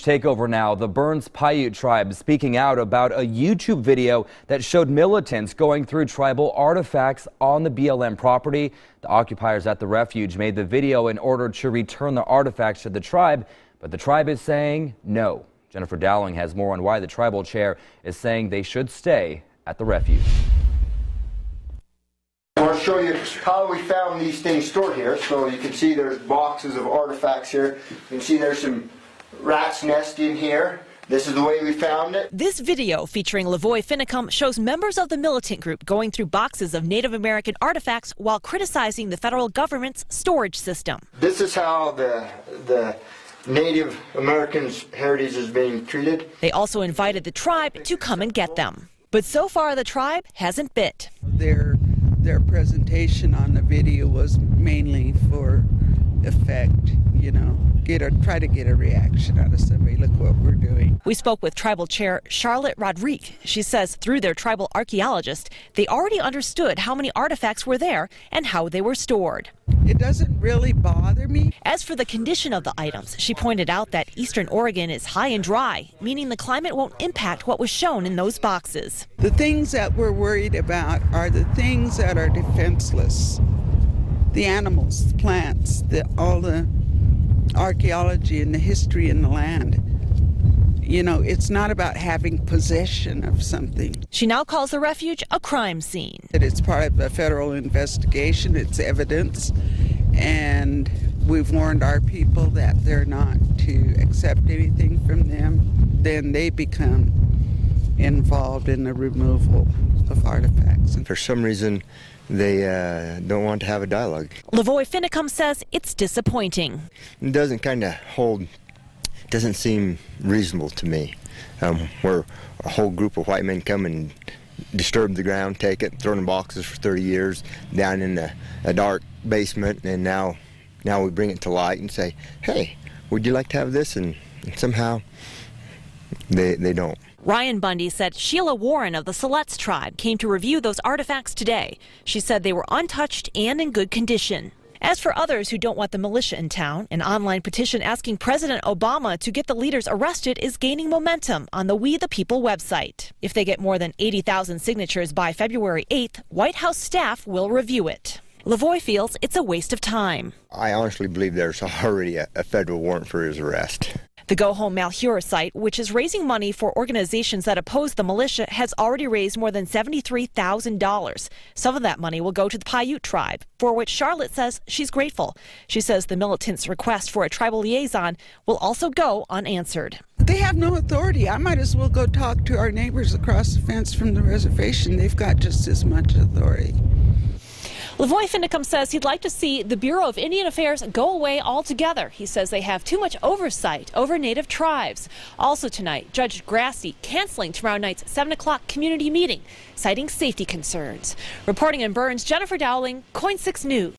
Takeover now. The Burns Paiute Tribe speaking out about a YouTube video that showed militants going through tribal artifacts on the BLM property. The occupiers at the refuge made the video in order to return the artifacts to the tribe, but the tribe is saying no. Jennifer Dowling has more on why the tribal chair is saying they should stay at the refuge. I want to show you how we found these things stored here. So you can see there's boxes of artifacts here. You can see there's some rat's nest in here. This is the way we found it. This video featuring Lavoy Finicum shows members of the militant group going through boxes of Native American artifacts while criticizing the federal government's storage system. This is how the Native Americans' heritage is being treated. They also invited the tribe to come and get them. But so far the tribe hasn't bit. Their presentation on the video was mainly for effect, you know, try to get a reaction out of somebody. Look what we're doing. We spoke with tribal chair Charlotte Rodriguez. She says through their tribal archaeologist, they already understood how many artifacts were there and how they were stored. It doesn't really bother me. As for the condition of the items, she pointed out that eastern Oregon is high and dry, meaning the climate won't impact what was shown in those boxes. The things that we're worried about are the things that are defenseless. The animals, the plants, all the archaeology and the history in the land. You know, it's not about having possession of something. She now calls the refuge a crime scene. It's part of a federal investigation, it's evidence, and we've warned our people that they're not to accept anything from them. Then they become involved in the removal of artifacts. For some reason, they don't want to have a dialogue. Lavoy Finicum says it's disappointing. It doesn't seem reasonable to me. Where a whole group of white men come and disturb the ground, take it, throw it in boxes for 30 years down in a dark basement, and now we bring it to light and say, hey, would you like to have this? And somehow they don't. Ryan Bundy said Sheila Warren of the Siletz tribe came to review those artifacts today. She said they were untouched and in good condition. As for others who don't want the militia in town, an online petition asking President Obama to get the leaders arrested is gaining momentum on the We the People website. If they get more than 80,000 signatures by February 8th, White House staff will review it. Lavoy feels it's a waste of time. I honestly believe there's already a federal warrant for his arrest. The Go Home Malheur site, which is raising money for organizations that oppose the militia, has already raised more than $73,000. Some of that money will go to the Paiute Tribe, for which Charlotte says she's grateful. She says the militants' request for a tribal liaison will also go unanswered. They have no authority. I might as well go talk to our neighbors across the fence from the reservation. They've got just as much authority. Lavoy Finicum says he'd like to see the Bureau of Indian Affairs go away altogether. He says they have too much oversight over Native tribes. Also tonight, Judge Grassi canceling tomorrow night's 7 o'clock community meeting, citing safety concerns. Reporting in Burns, Jennifer Dowling, KOIN 6 News.